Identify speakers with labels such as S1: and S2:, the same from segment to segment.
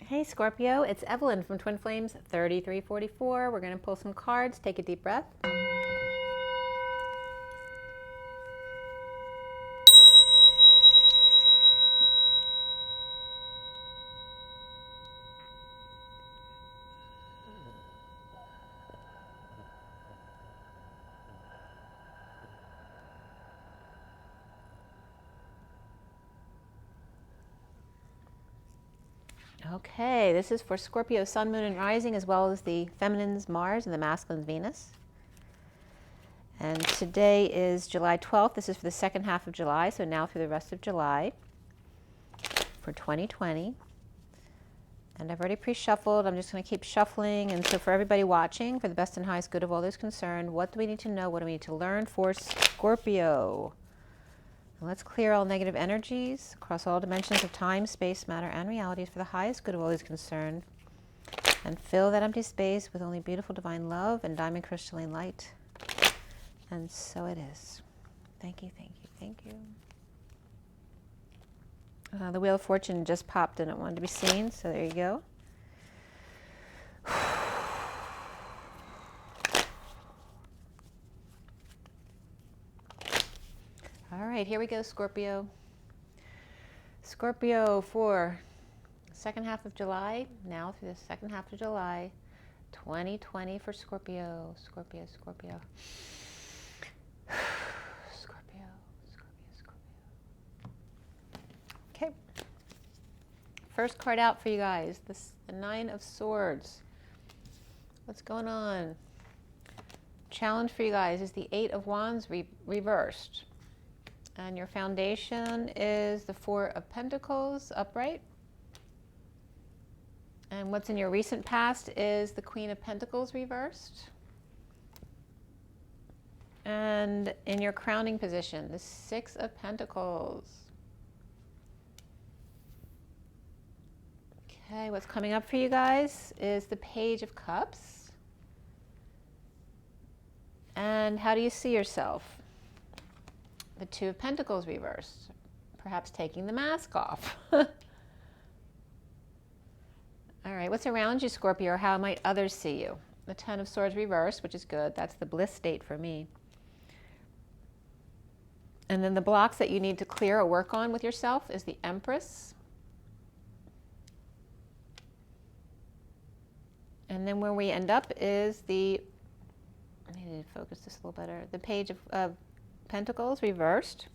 S1: Hey Scorpio, it's Evelyn from Twin Flames 3344. We're going to pull some cards. Take a deep breath. Okay, this is for Scorpio Sun, Moon, and Rising, as well as the feminine's Mars and the masculine's Venus. And today is July 12th. This is for the second half of July, so now through the rest of July for 2020. And I've already pre-shuffled. I'm just going to keep shuffling. And so for everybody watching, for the best and highest good of all those concerned, what do we need to know? What do we need to learn for Scorpio? Let's clear all negative energies across all dimensions of time, space, matter, and realities for the highest good of all those concerned. And fill that empty space with only beautiful divine love and diamond crystalline light. And so it is. Thank you, thank you, thank you. The Wheel of Fortune just popped and it wanted to be seen, so there you go. All right, here we go, Scorpio. Scorpio for second half of July, now through the second half of July, 2020 for Scorpio. Scorpio, Scorpio. Scorpio, Scorpio, Scorpio. Okay. First card out for you guys, the Nine of Swords. What's going on? Challenge for you guys is the Eight of Wands reversed. And your foundation is the Four of Pentacles upright. And what's in your recent past is the Queen of Pentacles reversed. And in your crowning position, the Six of Pentacles. Okay, what's coming up for you guys is the Page of Cups. And how do you see yourself? The Two of Pentacles reversed, perhaps taking the mask off. All right, what's around you, Scorpio, or how might others see you? The Ten of Swords reversed, which is good. That's the bliss state for me. And then the blocks that you need to clear or work on with yourself is the Empress. And then where we end up is the, I need to focus this a little better, the Page of Pentacles reversed.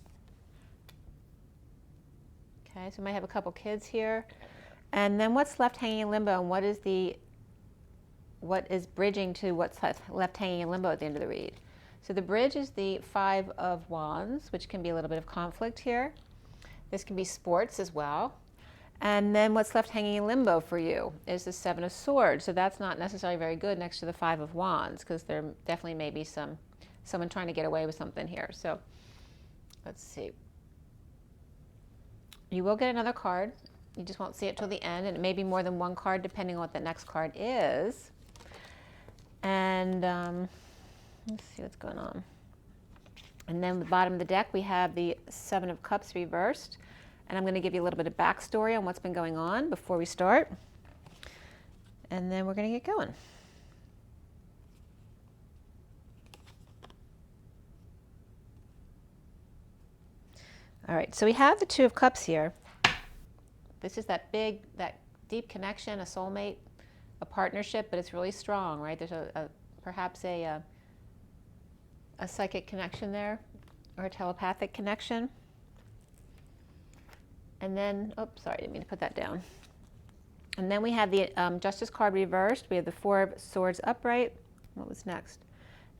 S1: Okay, so we might have a couple kids here. And then what's left hanging in limbo, and what is bridging to what's left hanging in limbo at the end of the read? So the bridge is the Five of Wands, which can be a little bit of conflict here. This can be sports as well. And then what's left hanging in limbo for you is the Seven of Swords. So that's not necessarily very good next to the Five of Wands, because there definitely may be someone trying to get away with something here. So let's see. You will get another card. You just won't see it till the end, and it may be more than one card depending on what the next card is. And let's see what's going on. And then at the bottom of the deck we have the Seven of Cups reversed. And I'm going to give you a little bit of backstory on what's been going on before we start. And then we're going to get going. All right, so we have the Two of Cups here. This is that deep connection, a soulmate, a partnership, but it's really strong, right? There's perhaps a psychic connection there, or a telepathic connection. And then, oops, sorry, I didn't mean to put that down. And then we have the Justice card reversed. We have the Four of Swords upright. What was next?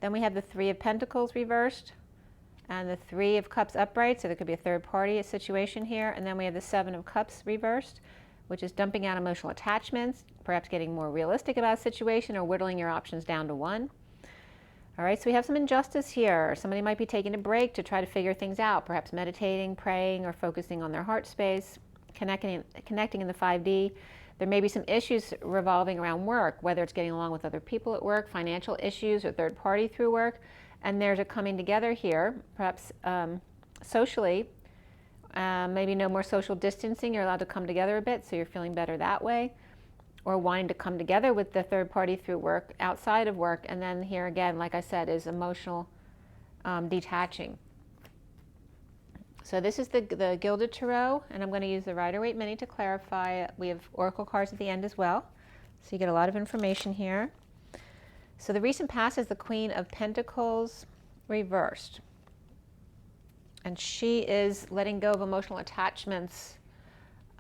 S1: Then we have the Three of Pentacles reversed. And the Three of Cups upright, so there could be a third party situation here. And then we have the Seven of Cups reversed, which is dumping out emotional attachments, perhaps getting more realistic about a situation or whittling your options down to one. All right, so we have some injustice here. Somebody might be taking a break to try to figure things out, perhaps meditating, praying, or focusing on their heart space, connecting in the 5D. There may be some issues revolving around work, whether it's getting along with other people at work, financial issues, or third party through work. And there's a coming together here, perhaps socially. Maybe no more social distancing. You're allowed to come together a bit, so you're feeling better that way. or wanting to come together with the third party through work, outside of work. And then here again, like I said, is emotional detaching. So this is the Gilded Tarot, and I'm going to use the Rider-Waite Mini to clarify. We have oracle cards at the end as well, so you get a lot of information here. So the recent past is the Queen of Pentacles reversed. And she is letting go of emotional attachments.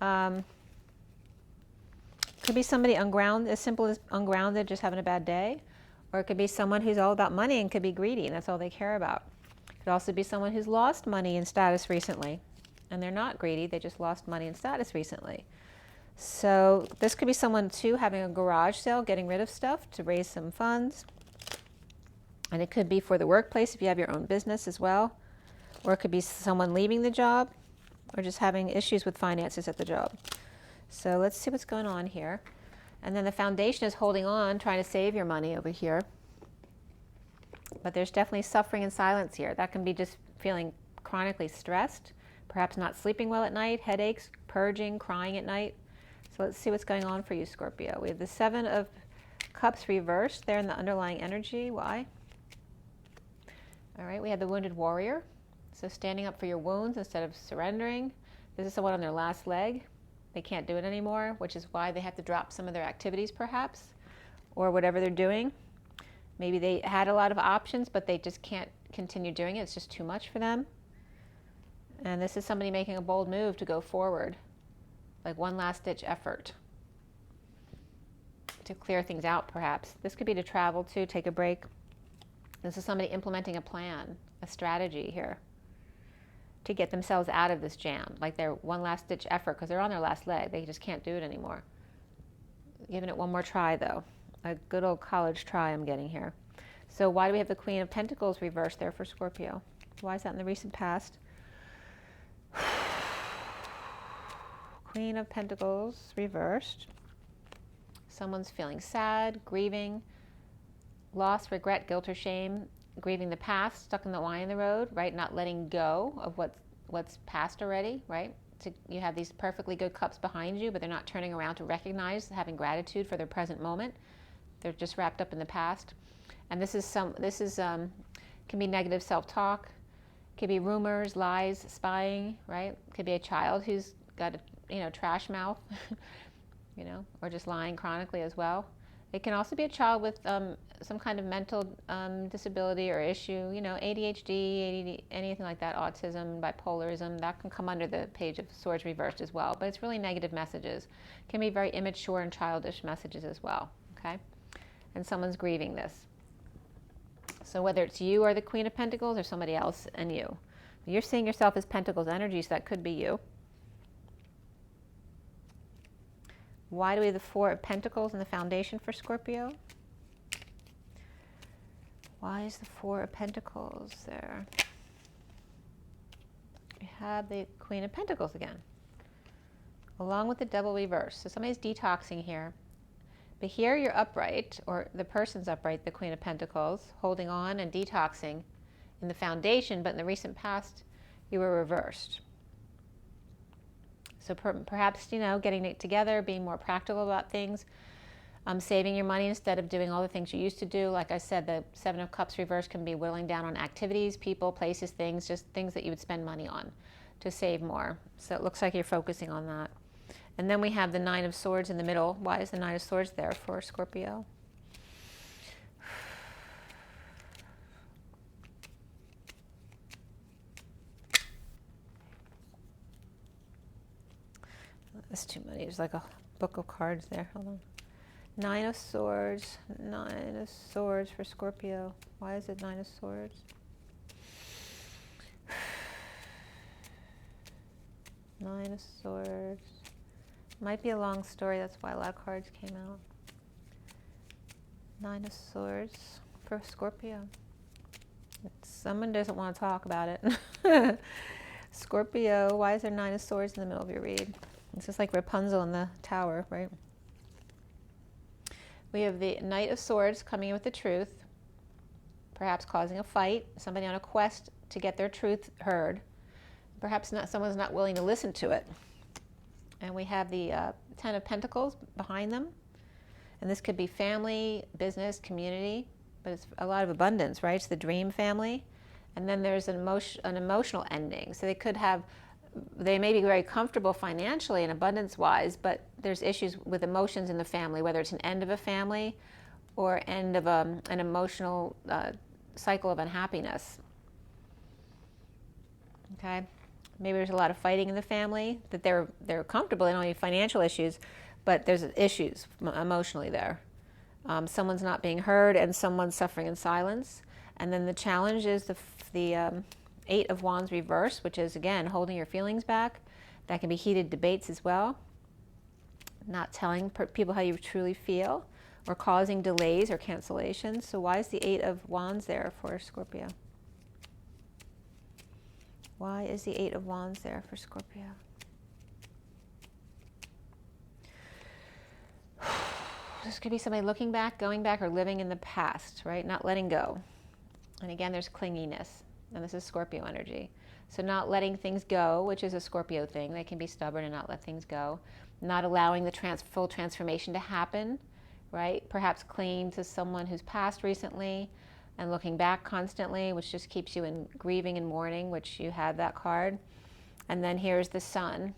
S1: Could be somebody ungrounded, as simple as ungrounded, just having a bad day. Or it could be someone who's all about money and could be greedy, and that's all they care about. It could also be someone who's lost money and status recently. And they're not greedy, they just lost money and status recently. So this could be someone too having a garage sale, getting rid of stuff to raise some funds. And it could be for the workplace if you have your own business as well. Or it could be someone leaving the job or just having issues with finances at the job. So let's see what's going on here. And then the foundation is holding on, trying to save your money over here. But there's definitely suffering and silence here. That can be just feeling chronically stressed, perhaps not sleeping well at night, headaches, purging, crying at night. So let's see what's going on for you, Scorpio. We have the Seven of Cups reversed there in the underlying energy. Why? All right, we have the Wounded Warrior. So standing up for your wounds instead of surrendering. This is someone on their last leg. They can't do it anymore, which is why they have to drop some of their activities perhaps, or whatever they're doing. Maybe they had a lot of options, but they just can't continue doing it. It's just too much for them. And this is somebody making a bold move to go forward, like one last ditch effort to clear things out perhaps. This could be to travel too, take a break. This is somebody implementing a plan, a strategy here to get themselves out of this jam, like their one last ditch effort, because they're on their last leg. They just can't do it anymore. Giving it one more try though. A good old college try I'm getting here. So why do we have the Queen of Pentacles reversed there for Scorpio? Why is that in the recent past? Queen of Pentacles reversed. Someone's feeling sad, grieving, loss, regret, guilt, or shame, grieving the past, stuck in the line in the road, right? Not letting go of what's past already, right? You have these perfectly good cups behind you, but they're not turning around to recognize, having gratitude for their present moment. They're just wrapped up in the past. And this can be negative self-talk, could be rumors, lies, spying, right? Could be a child who's got a trash mouth, or just lying chronically as well. It can also be a child with some kind of mental disability or issue, ADHD, ADD, anything like that, autism, bipolarism. That can come under the Page of Swords reversed as well. But it's really negative messages. It can be very immature and childish messages as well, okay? And someone's grieving this. So whether it's you or the Queen of Pentacles or somebody else and you. You're seeing yourself as Pentacles energy, so that could be you. Why do we have the Four of Pentacles in the foundation for Scorpio? Why is the Four of Pentacles there? We have the Queen of Pentacles again, along with the Devil reversed. So somebody's detoxing here. But here you're upright, or the person's upright, the Queen of Pentacles, holding on and detoxing in the foundation, but in the recent past, you were reversed. So perhaps, getting it together, being more practical about things, saving your money instead of doing all the things you used to do. Like I said, the Seven of Cups reversed can be whittling down on activities, people, places, things, just things that you would spend money on to save more. So it looks like you're focusing on that. And then we have the Nine of Swords in the middle. Why is the Nine of Swords there for Scorpio? That's too many. There's like a book of cards there. Hold on. Nine of Swords. Nine of Swords for Scorpio. Why is it Nine of Swords? Nine of Swords. Might be a long story. That's why a lot of cards came out. Nine of Swords for Scorpio. Someone doesn't want to talk about it. Scorpio, why is there Nine of Swords in the middle of your read? It's just like Rapunzel in the tower, right? We have the Knight of Swords coming in with the truth, perhaps causing a fight, somebody on a quest to get their truth heard. Perhaps someone's not willing to listen to it. And we have the Ten of Pentacles behind them. And this could be family, business, community, but it's a lot of abundance, right? It's the dream family. And then there's an emotional ending. So they may be very comfortable financially and abundance-wise, but there's issues with emotions in the family, whether it's an end of a family or end of an emotional cycle of unhappiness. Okay? Maybe there's a lot of fighting in the family, that they're comfortable, they don't have any financial issues, but there's issues emotionally there. Someone's not being heard and someone's suffering in silence. And then the challenge is the Eight of Wands reversed, which is, again, holding your feelings back. That can be heated debates as well. Not telling people how you truly feel, or causing delays or cancellations. So why is the Eight of Wands there for Scorpio? Why is the Eight of Wands there for Scorpio? This could be somebody looking back, going back, or living in the past, right? Not letting go. And again, there's clinginess. And this is Scorpio energy. So not letting things go, which is a Scorpio thing. They can be stubborn and not let things go. Not allowing the full transformation to happen, right? Perhaps clinging to someone who's passed recently and looking back constantly, which just keeps you in grieving and mourning, which you have that card. And then here's the Sun,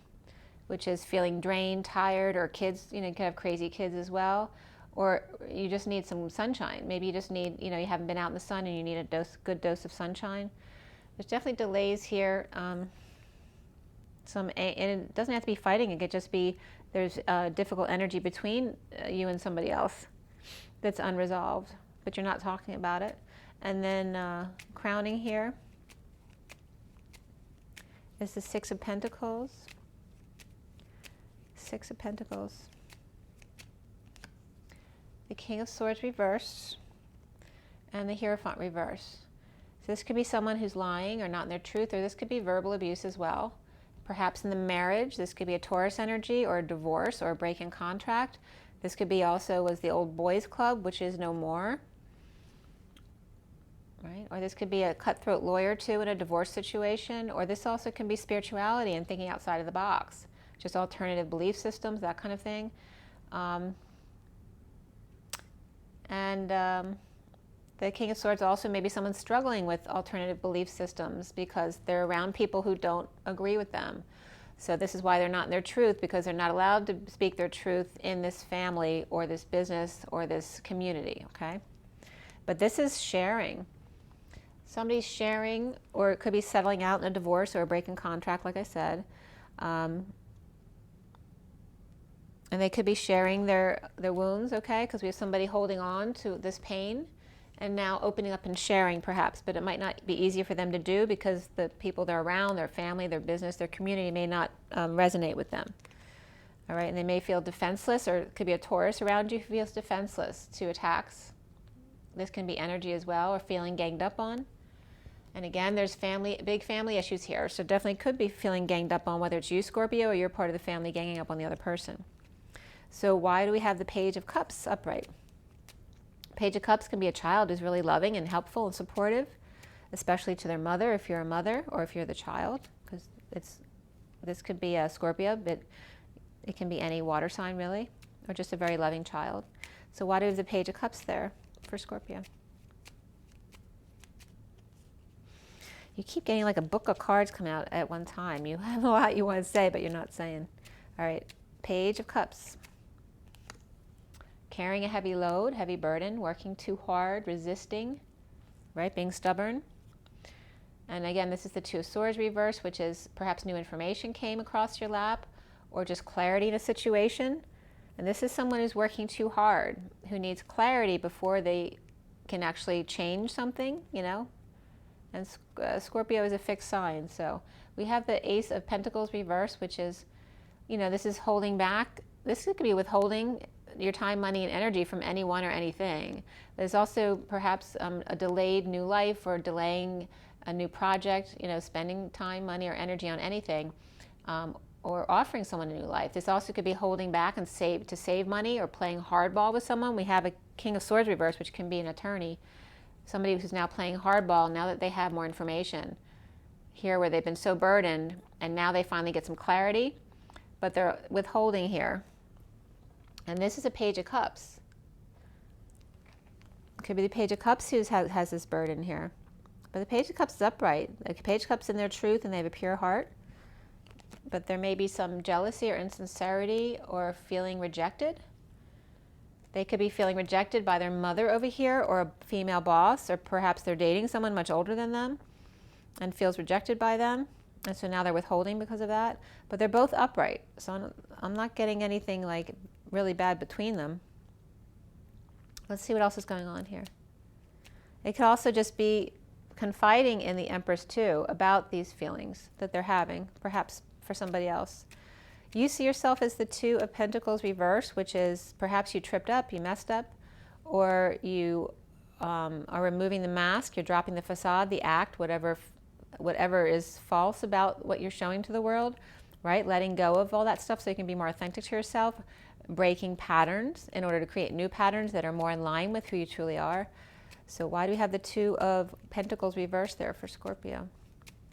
S1: which is feeling drained, tired, or kids, you could have crazy kids as well. Or you just need some sunshine. Maybe you just need, you haven't been out in the sun and you need a good dose of sunshine. There's definitely delays here. And it doesn't have to be fighting. It could just be there's difficult energy between you and somebody else that's unresolved, but you're not talking about it. And then crowning here is the Six of Pentacles. Six of Pentacles. The King of Swords reversed, and the Hierophant reversed. So this could be someone who's lying or not in their truth, or this could be verbal abuse as well. Perhaps in the marriage, this could be a Taurus energy, or a divorce, or a break in contract. This could be also was the old boys club, which is no more. Right? Or this could be a cutthroat lawyer too in a divorce situation, or this also can be spirituality and thinking outside of the box, just alternative belief systems, that kind of thing. The King of Swords also maybe someone's struggling with alternative belief systems because they're around people who don't agree with them. So this is why they're not in their truth, because they're not allowed to speak their truth in this family or this business or this community, okay? But this is sharing. Somebody's sharing, or it could be settling out in a divorce or a break in contract, like I said. And they could be sharing their wounds, okay? Because we have somebody holding on to this pain and now opening up and sharing perhaps, but it might not be easier for them to do because the people they're around, their family, their business, their community may not resonate with them. All right, and they may feel defenseless, or it could be a Taurus around you who feels defenseless to attacks. This can be energy as well, or feeling ganged up on. And again, there's big family issues here, so definitely could be feeling ganged up on, whether it's you, Scorpio, or you're part of the family ganging up on the other person. So why do we have the Page of Cups upright? Page of Cups can be a child who's really loving and helpful and supportive, especially to their mother, if you're a mother, or if you're the child, because this could be a Scorpio, but it can be any water sign really, or just a very loving child. So why do we have the Page of Cups there for Scorpio? You keep getting like a book of cards come out at one time. You have a lot you want to say, but you're not saying. All right, Page of Cups. Carrying a heavy load, heavy burden, working too hard, resisting, right? Being stubborn. And again, this is the Two of Swords reverse, which is perhaps new information came across your lap, or just clarity in a situation. And this is someone who's working too hard, who needs clarity before they can actually change something, And Scorpio is a fixed sign. So we have the Ace of Pentacles reverse, which is, this is holding back. This could be withholding your time, money, and energy from anyone or anything. There's also perhaps a delayed new life, or delaying a new project, spending time, money, or energy on anything, or offering someone a new life. This also could be holding back and save money, or playing hardball with someone. We have a King of Swords reverse, which can be an attorney, somebody who's now playing hardball now that they have more information here, where they've been so burdened and now they finally get some clarity, but they're withholding here. And this is a Page of Cups. Could be the Page of Cups who has this burden here. But the Page of Cups is upright. The Page of Cups in their truth and they have a pure heart. But there may be some jealousy or insincerity or feeling rejected. They could be feeling rejected by their mother over here or a female boss, or perhaps they're dating someone much older than them and feels rejected by them. And so now they're withholding because of that. But they're both upright. So I'm not getting anything like really bad between them. Let's see what else is going on here. It could also just be confiding in the Empress too about these feelings that they're having, perhaps for somebody else. You see yourself as the Two of Pentacles reversed, which is perhaps you tripped up, you messed up, or you are removing the mask, you're dropping the facade, the act, whatever is false about what you're showing to the world, right? Letting go of all that stuff so you can be more authentic to yourself, breaking patterns in order to create new patterns that are more in line with who you truly are. So why do we have the Two of Pentacles reversed there for Scorpio?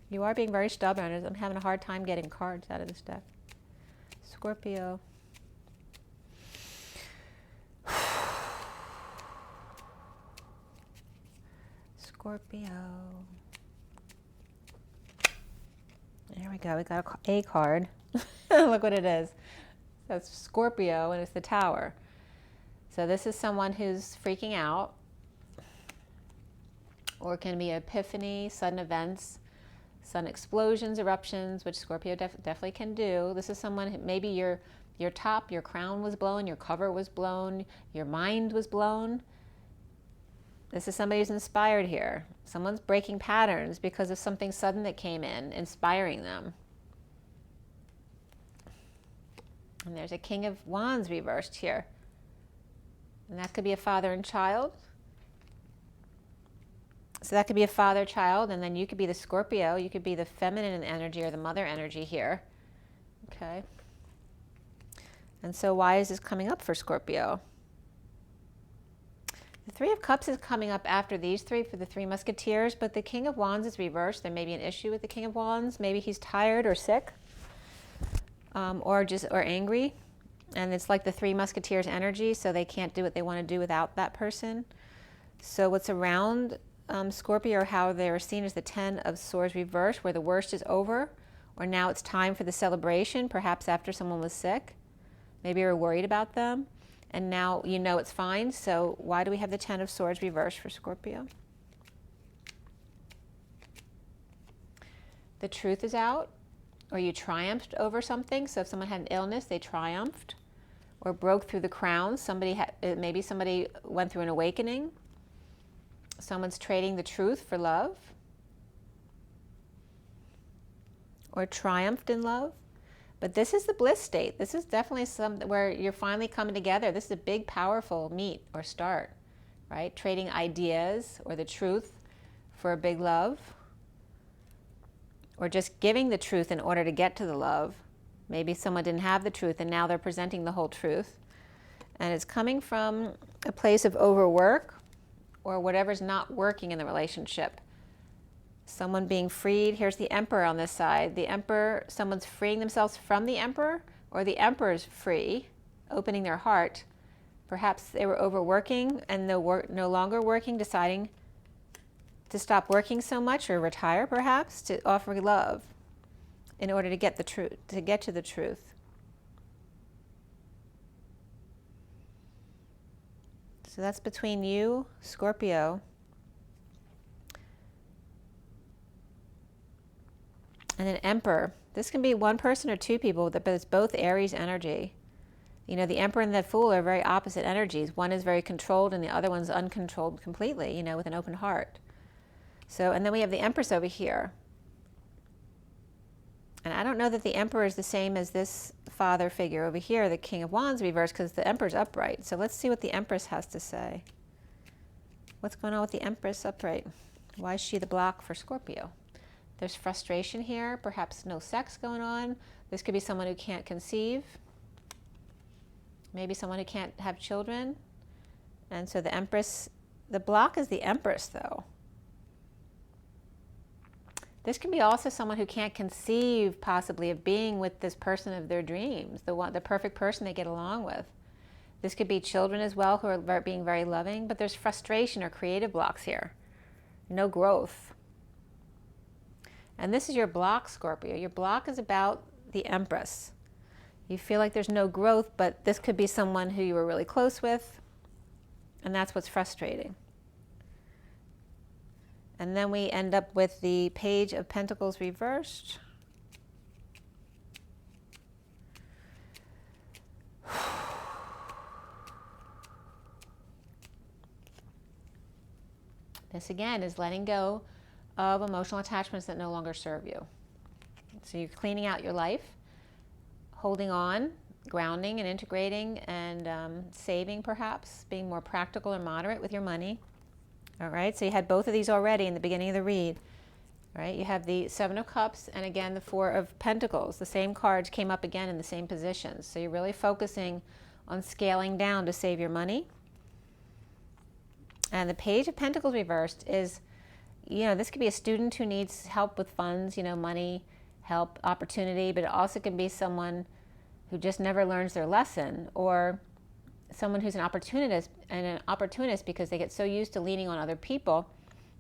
S1: You are being very stubborn. I'm having a hard time getting cards out of this deck. Scorpio. Scorpio. There we go. We got a card. Look what it is. That's Scorpio, and it's the Tower. So this is someone who's freaking out, or it can be epiphany, sudden events, sudden explosions, eruptions, which Scorpio definitely can do. This is someone, maybe your crown was blown, your cover was blown, your mind was blown. This is somebody who's inspired here. Someone's breaking patterns because of something sudden that came in, inspiring them. And there's a King of Wands reversed here. And that could be a father and child. So that could be a father-child, and then you could be the Scorpio. You could be the feminine energy or the mother energy here. Okay. And so why is this coming up for Scorpio? The Three of Cups is coming up after these three for the Three Musketeers, but the King of Wands is reversed. There may be an issue with the King of Wands. Maybe he's tired or sick, or angry. And it's like the Three Musketeers energy, so they can't do what they want to do without that person. So what's around Scorpio, or how they're seen as the Ten of Swords reversed, where the worst is over, or now it's time for the celebration, perhaps after someone was sick. Maybe you're worried about them, and now you know it's fine. So why do we have the Ten of Swords reversed for Scorpio? The truth is out, or you triumphed over something. So if someone had an illness, they triumphed, or broke through the crown. Maybe somebody went through an awakening. Someone's trading the truth for love, or triumphed in love. But this is the bliss state. This is definitely something where you're finally coming together. This is a big, powerful meet or start, right? Trading ideas or the truth for a big love, or just giving the truth in order to get to the love. Maybe someone didn't have the truth and now they're presenting the whole truth. And it's coming from a place of overwork, or whatever's not working in the relationship. Someone being freed. Here's the Emperor on this side. The Emperor, someone's freeing themselves from the Emperor, or the Emperor's free, opening their heart. Perhaps they were overworking and no longer working, deciding to stop working so much or retire, perhaps, to offer love in order to get the truth, to get to the truth. So that's between you, Scorpio, and an Emperor. This can be one person or two people, but it's both Aries energy. You know, the Emperor and the Fool are very opposite energies. One is very controlled and the other one's uncontrolled completely, you know, with an open heart. So, and then we have the Empress over here. And I don't know that the Emperor is the same as this father figure over here, the King of Wands reversed, because the Emperor's upright. So let's see what the Empress has to say. What's going on with the Empress upright? Why is she the block for Scorpio? There's frustration here, perhaps no sex going on. This could be someone who can't conceive. Maybe someone who can't have children. And so the Empress, the block is the Empress though. This can be also someone who can't conceive possibly of being with this person of their dreams, the perfect person they get along with. This could be children as well who are being very loving, but there's frustration or creative blocks here. No growth. And this is your block, Scorpio. Your block is about the Empress. You feel like there's no growth, but this could be someone who you were really close with, and that's what's frustrating. And then we end up with the Page of Pentacles reversed. This again is letting go of emotional attachments that no longer serve you. So you're cleaning out your life, holding on, grounding and integrating, and saving perhaps, being more practical and moderate with your money. All right, so you had both of these already in the beginning of the read. All right, you have the Seven of Cups and again the Four of Pentacles. The same cards came up again in the same positions. So you're really focusing on scaling down to save your money. And the Page of Pentacles reversed is, this could be a student who needs help with funds, money, help, opportunity, but it also can be someone who just never learns their lesson, or someone who's an opportunist because they get so used to leaning on other people,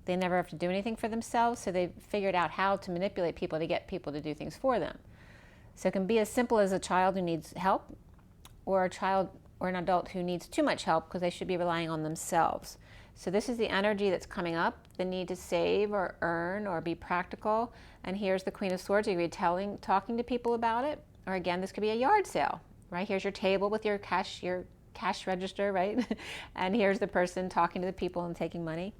S1: they never have to do anything for themselves, so they've figured out how to manipulate people to get people to do things for them. So it can be as simple as a child who needs help, or a child or an adult who needs too much help because they should be relying on themselves. So this is the energy that's coming up, the need to save or earn or be practical. And here's the Queen of Swords. Are you talking to people about it? Or again, this could be a yard sale, right? Here's your table with your cash register, right? And here's the person talking to the people and taking money.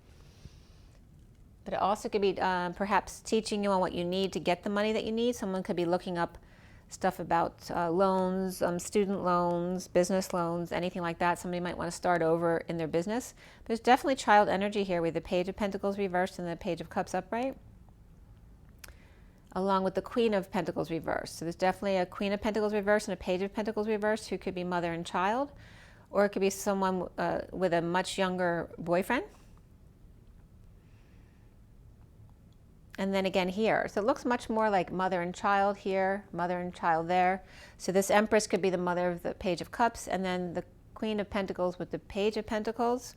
S1: But it also could be perhaps teaching you on what you need to get the money that you need. Someone could be looking up stuff about loans, student loans, business loans, anything like that. Somebody might want to start over in their business. There's definitely child energy here with the Page of Pentacles reversed and the Page of Cups upright, along with the Queen of Pentacles reversed. So there's definitely a Queen of Pentacles reversed and a Page of Pentacles reversed who could be mother and child, or it could be someone with a much younger boyfriend. And then again here. So it looks much more like mother and child here, mother and child there. So this Empress could be the mother of the Page of Cups, and then the Queen of Pentacles with the Page of Pentacles.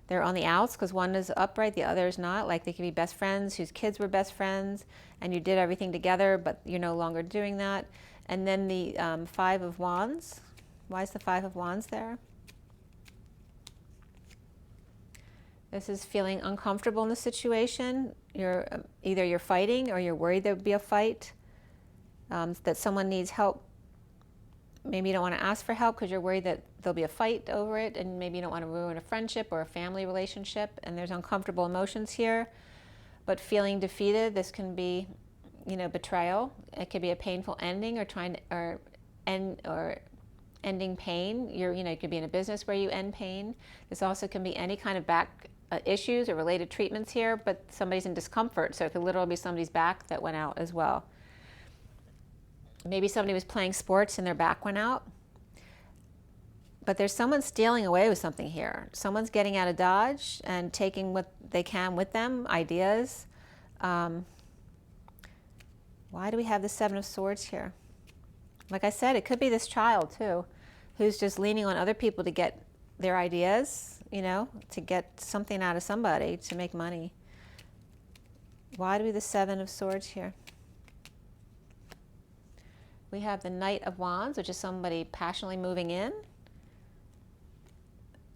S1: They're on the outs because one is upright, the other is not. Like they could be best friends whose kids were best friends, and you did everything together, but you're no longer doing that. And then the Five of Wands. Why is the Five of Wands there? This is feeling uncomfortable in the situation. Either you're fighting or you're worried there would be a fight, that someone needs help. Maybe you don't want to ask for help because you're worried that there'll be a fight over it, and maybe you don't want to ruin a friendship or a family relationship, and there's uncomfortable emotions here. But feeling defeated, this can be, betrayal. It could be a painful ending or ending pain. You could be in a business where you end pain. This also can be any kind of back issues or related treatments here, but somebody's in discomfort, so it could literally be somebody's back that went out as well. Maybe somebody was playing sports and their back went out, but there's someone stealing away with something here. Someone's getting out of Dodge and taking what they can with them, ideas. Why do we have the Seven of Swords here? Like I said, it could be this child too, who's just leaning on other people to get their ideas, to get something out of somebody to make money. Why do we have the Seven of Swords here? We have the Knight of Wands, which is somebody passionately moving in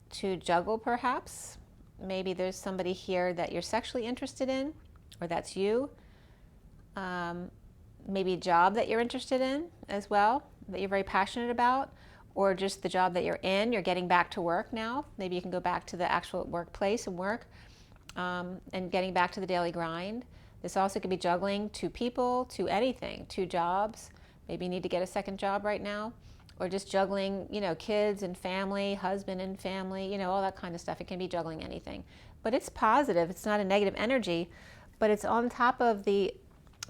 S1: to juggle perhaps. Maybe there's somebody here that you're sexually interested in, or that's you. Maybe a job that you're interested in as well, that you're very passionate about, or just the job that you're in, you're getting back to work now. Maybe you can go back to the actual workplace and work, and getting back to the daily grind. This also could be juggling two people, to anything, two jobs. Maybe you need to get a second job right now, or just juggling, kids and family, husband and family, all that kind of stuff. It can be juggling anything, but it's positive. It's not a negative energy, but it's on top of the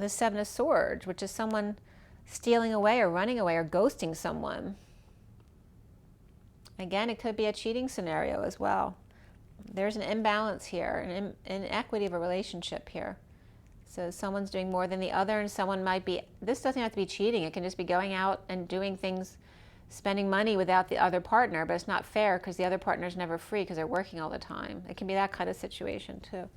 S1: Seven of Swords, which is someone stealing away or running away or ghosting someone. Again, it could be a cheating scenario as well. There's an imbalance here, an inequity of a relationship here. So someone's doing more than the other, and someone might be, this doesn't have to be cheating. It can just be going out and doing things spending money without the other partner, but it's not fair because the other partner is never free because they're working all the time. It can be that kind of situation too.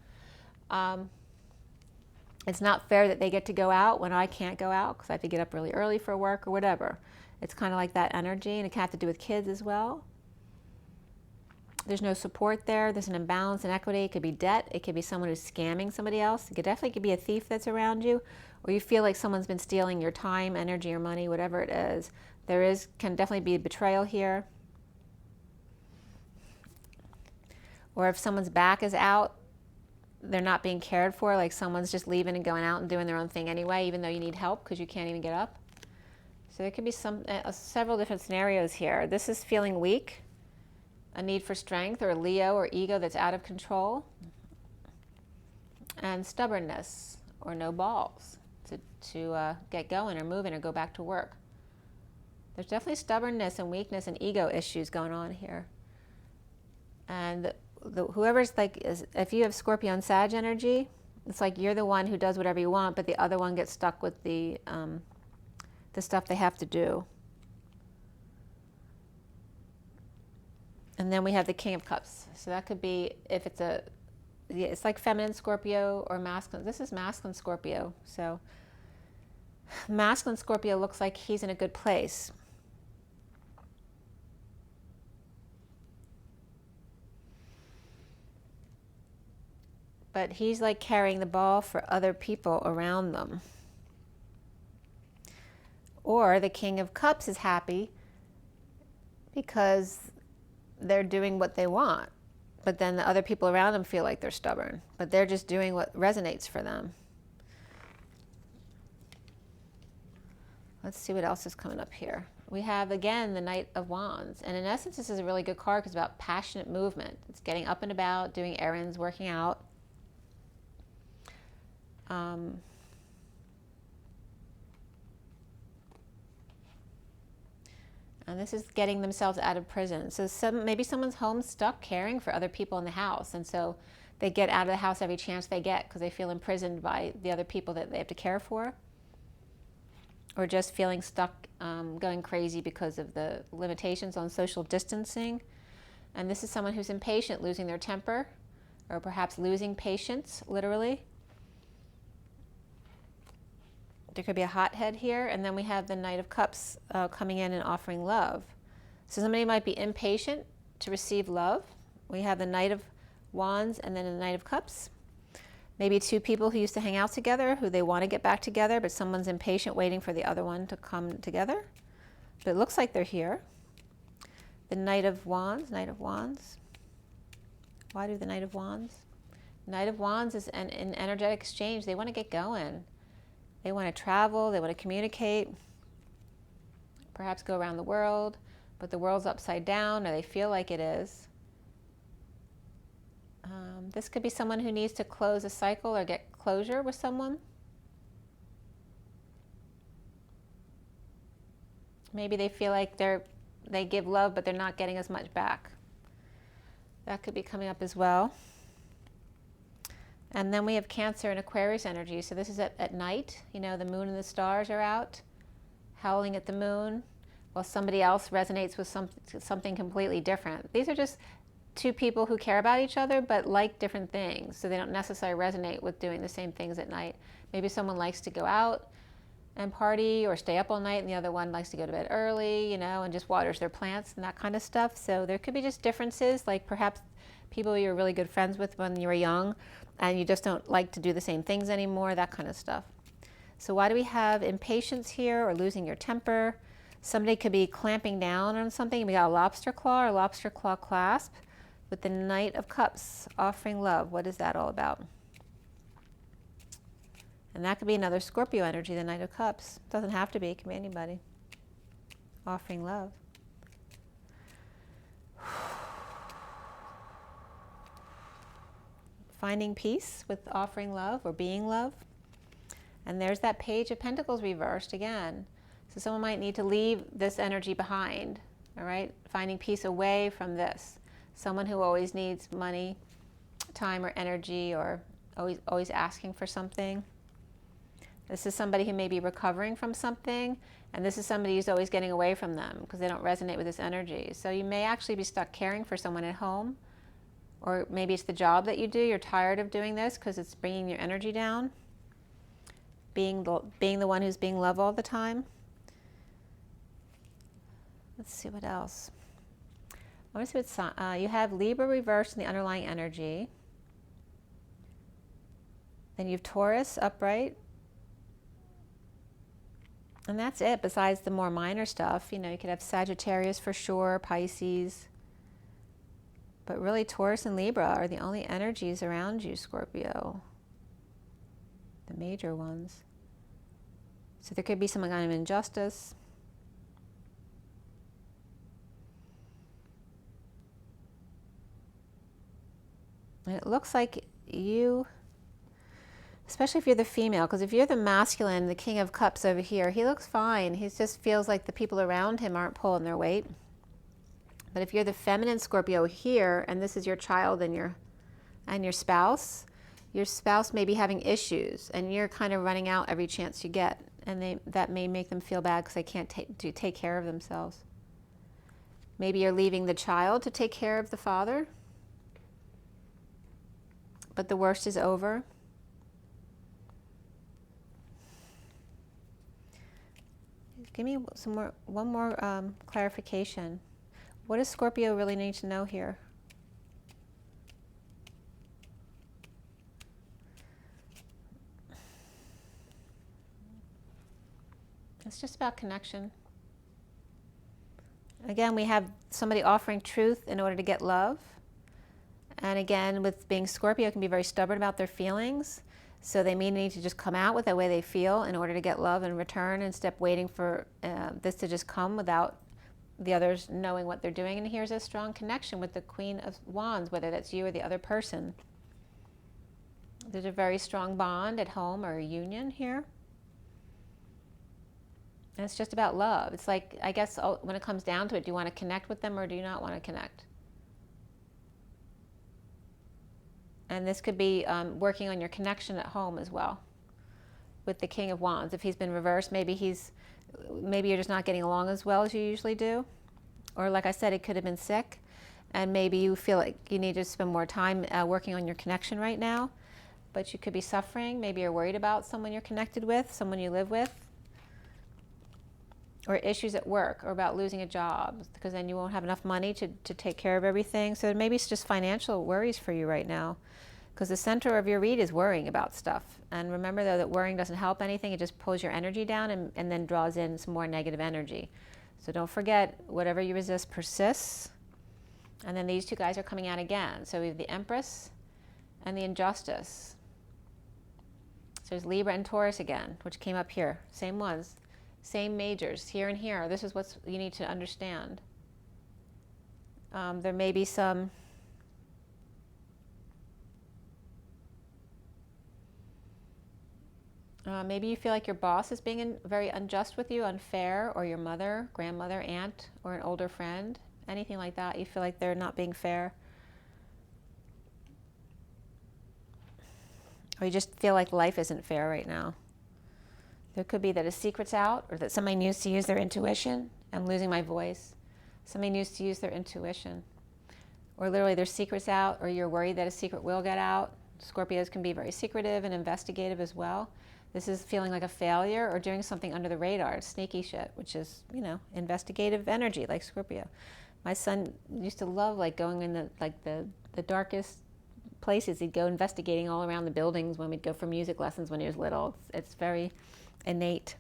S1: It's not fair that they get to go out when I can't go out because I have to get up really early for work or whatever. It's kind of like that energy, and it can have to do with kids as well. There's no support there. There's an imbalance in equity. It could be debt. It could be someone who's scamming somebody else. It could be a thief that's around you, or you feel like someone's been stealing your time, energy, or money, whatever it is. Can definitely be betrayal here. Or if someone's back is out, they're not being cared for, like someone's just leaving and going out and doing their own thing anyway, even though you need help because you can't even get up. So there could be several different scenarios here. This is feeling weak, a need for strength, or a Leo or ego that's out of control, and stubbornness or no balls to get going or moving or go back to work. There's definitely stubbornness and weakness and ego issues going on here. And whoever's if you have Scorpio and Sag energy, it's like you're the one who does whatever you want, but the other one gets stuck with the stuff they have to do. And then we have the King of Cups. So that could be if it's like feminine Scorpio or masculine. This is masculine Scorpio. So masculine Scorpio looks like he's in a good place. But he's like carrying the ball for other people around them. Or the King of Cups is happy because they're doing what they want, but then the other people around them feel like they're stubborn, but they're just doing what resonates for them. Let's see what else is coming up here. We have, again, the Knight of Wands. And in essence, this is a really good card because it's about passionate movement. It's getting up and about, doing errands, working out. And this is getting themselves out of prison. So maybe someone's home stuck caring for other people in the house. And so they get out of the house every chance they get because they feel imprisoned by the other people that they have to care for. Or just feeling stuck, going crazy because of the limitations on social distancing. And this is someone who's impatient, losing their temper, or perhaps losing patience, literally. There could be a hothead here, and then we have the Knight of Cups coming in and offering love. So somebody might be impatient to receive love. We have the Knight of Wands and then the Knight of Cups. Maybe two people who used to hang out together, who they want to get back together, but someone's impatient waiting for the other one to come together. But it looks like they're here. The Knight of Wands, Knight of Wands. Why do the Knight of Wands? Knight of Wands is an energetic exchange. They want to get going. They want to travel, they want to communicate, perhaps go around the world, but the world's upside down, or they feel like it is. This could be someone who needs to close a cycle or get closure with someone. Maybe they feel like they give love, but they're not getting as much back. That could be coming up as well. And then we have Cancer and Aquarius energy. So this is at night. You know, the moon and the stars are out, howling at the moon, while somebody else resonates with something completely different. These are just two people who care about each other, but like different things. So they don't necessarily resonate with doing the same things at night. Maybe someone likes to go out and party or stay up all night, and the other one likes to go to bed early, you know, and just waters their plants and that kind of stuff. So there could be just differences, like perhaps people you're really good friends with when you were young, and you just don't like to do the same things anymore, that kind of stuff. So why do we have impatience here, or losing your temper? Somebody could be clamping down on something. We got a lobster claw or lobster claw clasp with the Knight of Cups, offering love. What is that all about? And that could be another Scorpio energy, the Knight of Cups. Doesn't have to be, it can be anybody. Offering love. Finding peace with offering love or being love. And there's that Page of Pentacles reversed again. So someone might need to leave this energy behind, all right? Finding peace away from this. Someone who always needs money, time, or energy, or always asking for something. This is somebody who may be recovering from something, and this is somebody who's always getting away from them because they don't resonate with this energy. So you may actually be stuck caring for someone at home, or maybe it's the job that you do. You're tired of doing this because it's bringing your energy down, being the one who's being loved all the time. Let's see what else. I want to see what you have Libra reversed in the underlying energy. Then you have Taurus upright. And that's it, besides the more minor stuff. You know, you could have Sagittarius for sure, Pisces. But really, Taurus and Libra are the only energies around you, Scorpio. The major ones. So there could be some kind of injustice. And it looks like you, especially if you're the female, because if you're the masculine, the King of Cups over here, he looks fine. He just feels like the people around him aren't pulling their weight. But if you're the feminine Scorpio here, and this is your child and your spouse may be having issues, and you're kind of running out every chance you get, and that may make them feel bad because they can't take care of themselves. Maybe you're leaving the child to take care of the father, but the worst is over. Give me one more clarification. What does Scorpio really need to know here? It's just about connection. Again, we have somebody offering truth in order to get love. And again, with being Scorpio, can be very stubborn about their feelings. So they may need to just come out with the way they feel in order to get love in return, instead of waiting for this to just come without the others knowing what they're doing. And here's a strong connection with the Queen of Wands, whether that's you or the other person. There's a very strong bond at home or a union here. And it's just about love. It's like, I guess when it comes down to it, do you want to connect with them or do you not want to connect? And this could be working on your connection at home as well with the King of Wands. If he's been reversed, maybe you're just not getting along as well as you usually do. Or like I said, it could have been sick, and maybe you feel like you need to spend more time working on your connection right now. But you could be suffering. Maybe you're worried about someone you're connected with, someone you live with. Or issues at work, or about losing a job, because then you won't have enough money to take care of everything. So maybe it's just financial worries for you right now, because the center of your read is worrying about stuff. And remember, though, that worrying doesn't help anything. It just pulls your energy down and then draws in some more negative energy. So don't forget, whatever you resist persists. And then these two guys are coming out again. So we have the Empress and the Injustice. So there's Libra and Taurus again, which came up here. Same ones. Same majors, here and here. This is what you need to understand. There may be some maybe you feel like your boss is being very unjust with you, unfair, or your mother, grandmother, aunt, or an older friend, anything like that. You feel like they're not being fair. Or you just feel like life isn't fair right now. There could be that a secret's out, or that somebody needs to use their intuition. I'm losing my voice. Somebody needs to use their intuition. Or literally their secret's out, or you're worried that a secret will get out. Scorpios can be very secretive and investigative as well. This is feeling like a failure or doing something under the radar, sneaky shit, which is, you know, investigative energy like Scorpio. My son used to love going in the darkest places. He'd go investigating all around the buildings when we'd go for music lessons when he was little. It's very innate.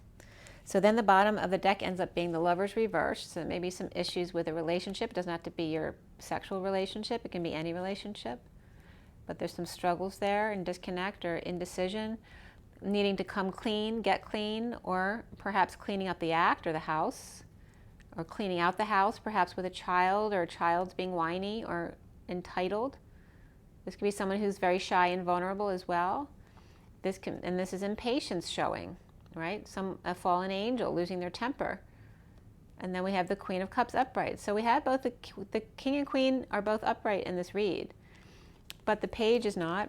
S1: So then the bottom of the deck ends up being the Lovers reversed. So maybe some issues with a relationship. It doesn't have to be your sexual relationship. It can be any relationship. But there's some struggles there, and disconnect or indecision, needing to come clean, get clean, or perhaps cleaning up the act or the house, or cleaning out the house, perhaps with a child, or a child's being whiny or entitled. This could be someone who's very shy and vulnerable as well. This is impatience showing. Right? A fallen angel losing their temper. And then we have the Queen of Cups upright. So we have both the King and Queen are both upright in this read. But the Page is not.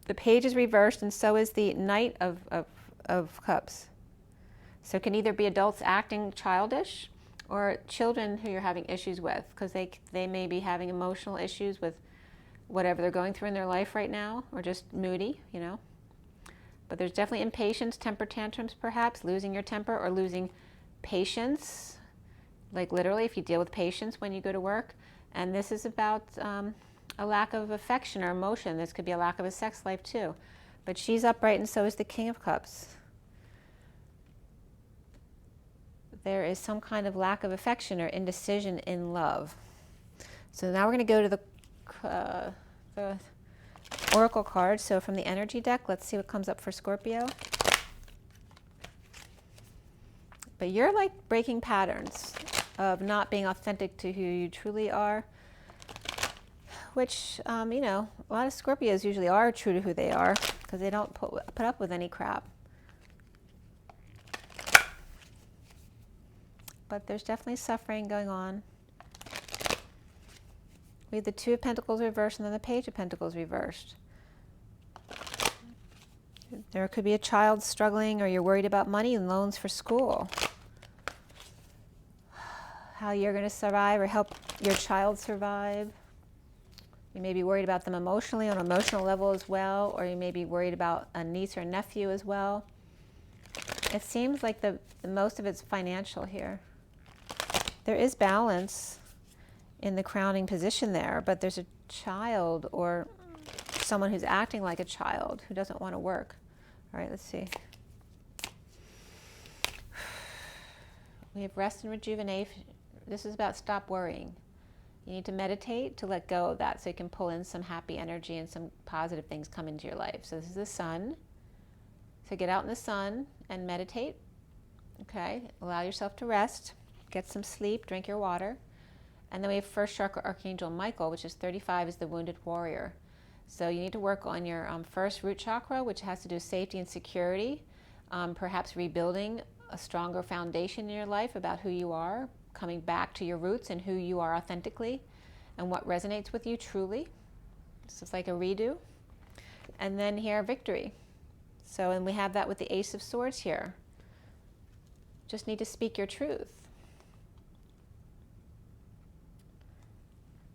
S1: The Page is reversed, and so is the Knight of Cups. So it can either be adults acting childish or children who you're having issues with, because they may be having emotional issues with whatever they're going through in their life right now, or just moody, you know. But there's definitely impatience, temper tantrums perhaps, losing your temper or losing patience, like literally if you deal with patience when you go to work. And this is about a lack of affection or emotion. This could be a lack of a sex life too. But she's upright, and so is the King of Cups. There is some kind of lack of affection or indecision in love. So now we're going to go to the Oracle card. So from the energy deck, let's see what comes up for Scorpio. But you're like breaking patterns of not being authentic to who you truly are, which, you know, a lot of Scorpios usually are true to who they are because they don't put up with any crap. But there's definitely suffering going on. We have the Two of Pentacles reversed and then the Page of Pentacles reversed. There could be a child struggling, or you're worried about money and loans for school. How you're going to survive or help your child survive. You may be worried about them emotionally, on an emotional level as well, or you may be worried about a niece or nephew as well. It seems like the most of it's financial here. There is balance in the crowning position there, but there's a child or someone who's acting like a child who doesn't want to work. All right, let's see. We have rest and rejuvenation. This is about stop worrying. You need to meditate to let go of that so you can pull in some happy energy and some positive things come into your life. So this is the sun. So get out in the sun and meditate. Okay, allow yourself to rest. Get some sleep, drink your water. And then we have first chakra Archangel Michael, which is 35, is the wounded warrior. So you need to work on your first root chakra, which has to do with safety and security, perhaps rebuilding a stronger foundation in your life about who you are, coming back to your roots and who you are authentically and what resonates with you truly. So it's like a redo. And then here, victory. So, and we have that with the Ace of Swords here. Just need to speak your truth.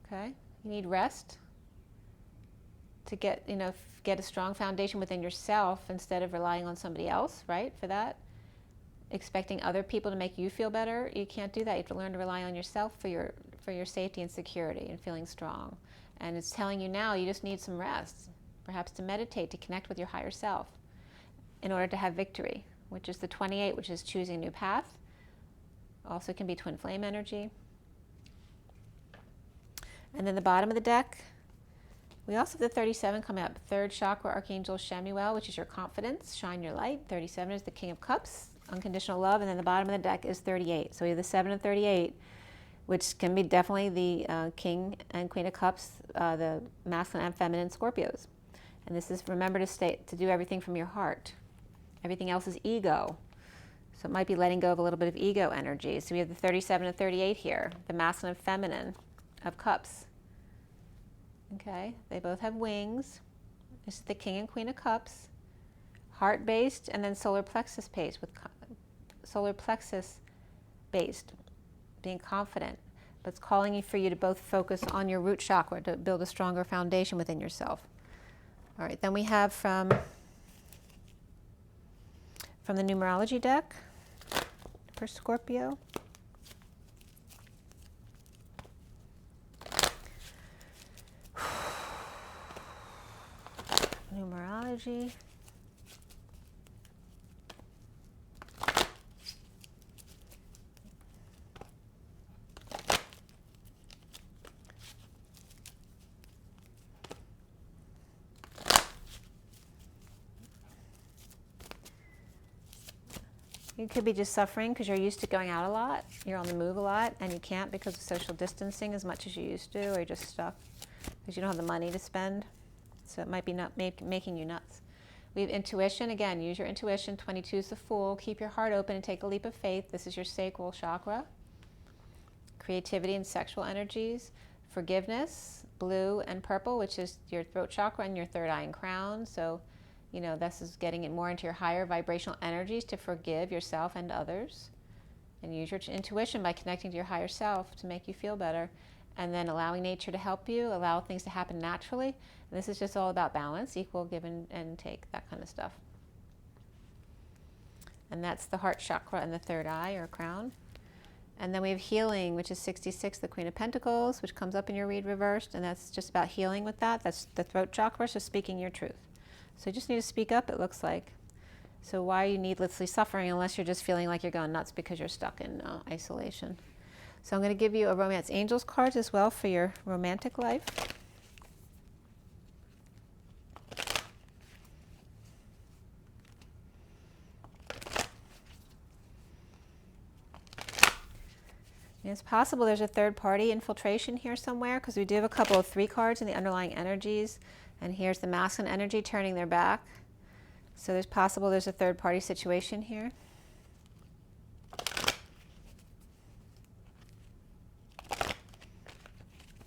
S1: Okay, you need rest to get, you know, get a strong foundation within yourself instead of relying on somebody else, right, for that. Expecting other people to make you feel better, you can't do that. You have to learn to rely on yourself for your safety and security and feeling strong. And it's telling you now you just need some rest, perhaps to meditate, to connect with your higher self in order to have victory, which is the 28, which is choosing a new path. Also can be twin flame energy. And then the bottom of the deck, we also have the 37 coming up. Third chakra, Archangel Shemuel, which is your confidence, shine your light. 37 is the King of Cups, unconditional love. And then the bottom of the deck is 38. So we have the 7 and 38, which can be definitely the King and Queen of Cups, the masculine and feminine Scorpios. And this is, remember to do everything from your heart. Everything else is ego. So it might be letting go of a little bit of ego energy. So we have the 37 and 38 here, the masculine and feminine of Cups. Okay, they both have wings. This is the King and Queen of Cups, heart-based, and then solar plexus based, being confident. But it's calling for you to both focus on your root chakra to build a stronger foundation within yourself. All right, then we have from the numerology deck for Scorpio. Numerology. You could be just suffering because you're used to going out a lot. You're on the move a lot, and you can't because of social distancing as much as you used to, or you're just stuck because you don't have the money to spend. So it might be not making you nuts. We have intuition. Again, use your intuition. 22 is the Fool. Keep your heart open and take a leap of faith. This is your sacral chakra. Creativity and sexual energies. forgiveness, blue and purple, which is your throat chakra and your third eye and crown. So, you know, this is getting it more into your higher vibrational energies to forgive yourself and others. And use your intuition by connecting to your higher self to make you feel better. And then allowing nature to help you, allow things to happen naturally. And this is just all about balance, equal give and take, that kind of stuff. And that's the heart chakra and the third eye or crown. And then we have healing, which is 66, the Queen of Pentacles, which comes up in your read reversed. And that's just about healing with that. That's the throat chakra, so speaking your truth. So you just need to speak up, it looks like. So why are you needlessly suffering unless you're just feeling like you're going nuts because you're stuck in isolation? So I'm going to give you a Romance Angels card as well for your romantic life. It's possible there's a third party infiltration here somewhere, because we do have a couple of 3 cards in the underlying energies. And here's the masculine energy turning their back. So there's possible there's a third party situation here.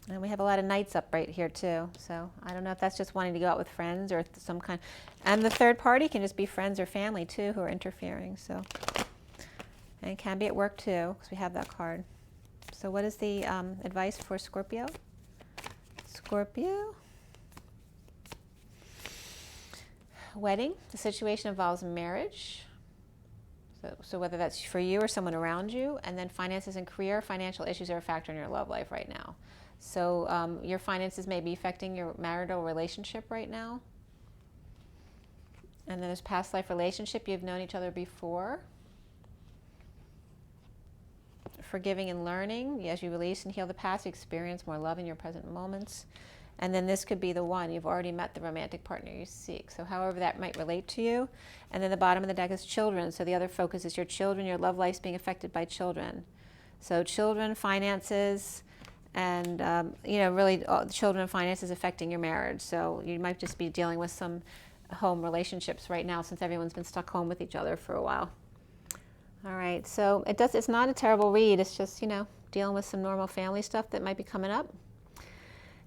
S1: And we have a lot of knights up right here too. So I don't know if that's just wanting to go out with friends or some kind. And the third party can just be friends or family too who are interfering. So, and it can be at work too, because we have that card. So what is the advice for Scorpio? Scorpio. Wedding. The situation involves marriage. So whether that's for you or someone around you. And then finances and career. Financial issues are a factor in your love life right now. So your finances may be affecting your marital relationship right now. And then there's past life relationship. You've known each other before. Forgiving and learning. As you release and heal the past, you experience more love in your present moments. And then this could be the one. You've already met the romantic partner you seek. So however that might relate to you. And then the bottom of the deck is children. So the other focus is your children. Your love life's being affected by children. So children, finances, and you know, really children and finances affecting your marriage. So you might just be dealing with some home relationships right now, since everyone's been stuck home with each other for a while. All right, so it's not a terrible read. It's just, you know, dealing with some normal family stuff that might be coming up.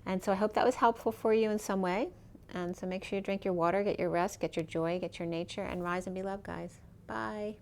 S1: And so I hope that was helpful for you in some way. And so make sure you drink your water, get your rest, get your joy, get your nature, and rise and be loved, guys. Bye.